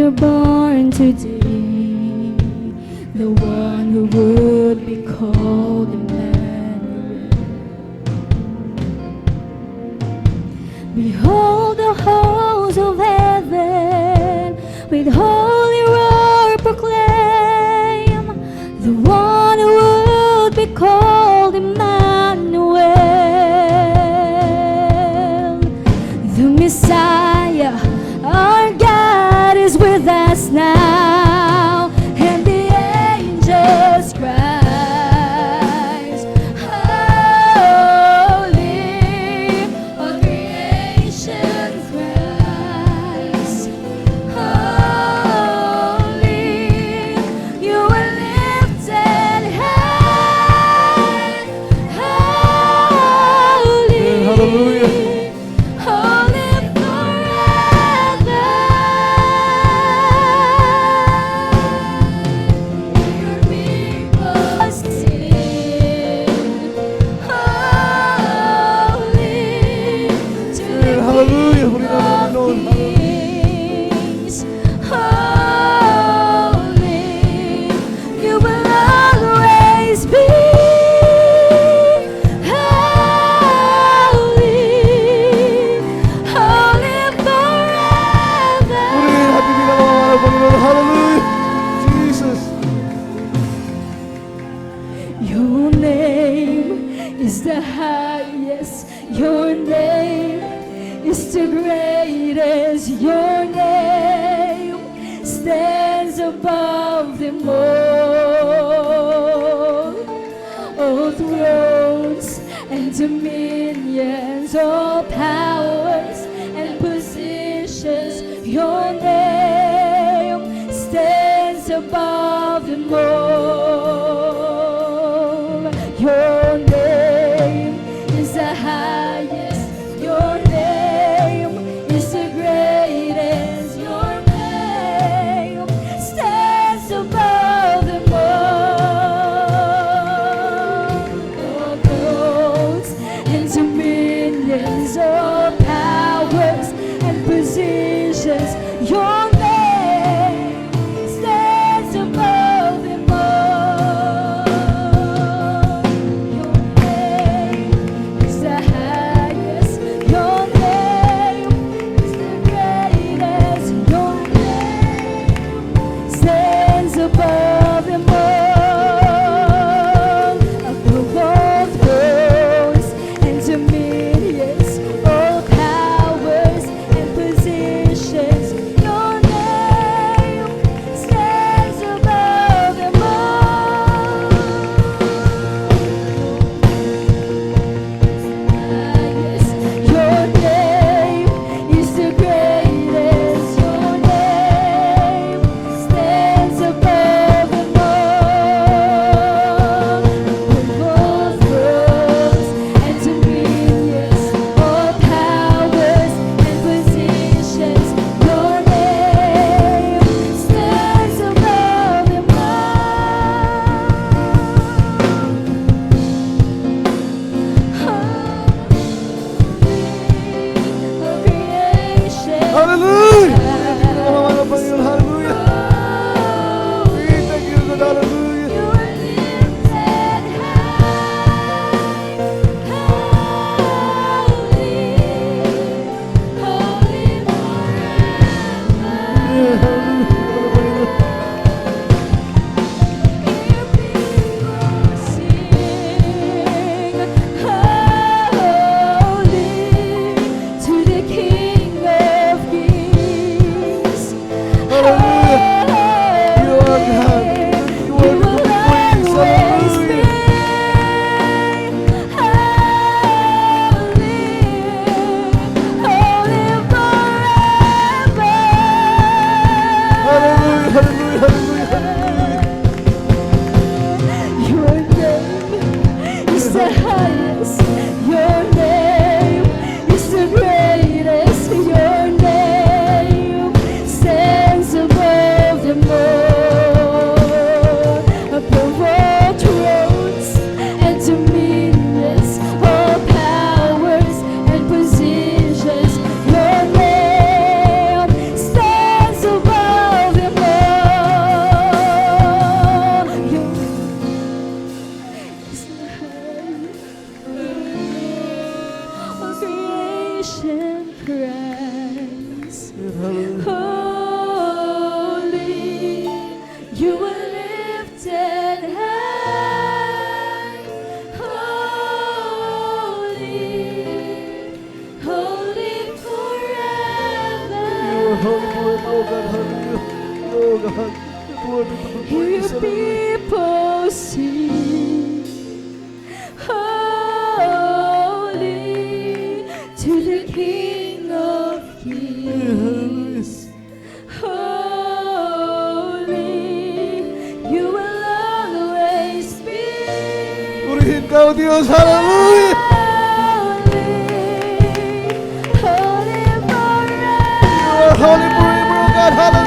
you're born today, the one who would be called Emmanuel. Behold the halls of heaven, with holy roar proclaim, the one who would be called Emmanuel, the Messiah, our God is with us now, and the angels cries, holy, all creation cries, holy, you are lifted high, holy, Hallelujah. holy forever. Your people sing, holy, to the Hallelujah. King Hallelujah. of Kings. Holy, you will always be. Holy, holy forever. Purihin hati din ang mga mahal, Panginoon. Hallelujah. Jesus. Your name is the highest. Your name is the greatest. Your name stands above them all. All thrones and dominions, all powers and positions. Your name stands above them all. Your name is the highest. Your name is the greatest. Your name stands above them all. All thrones and dominions, all Ikaw, Diyos. Hallelujah. Holy, holy You are holy forever, oh God. Hallelujah.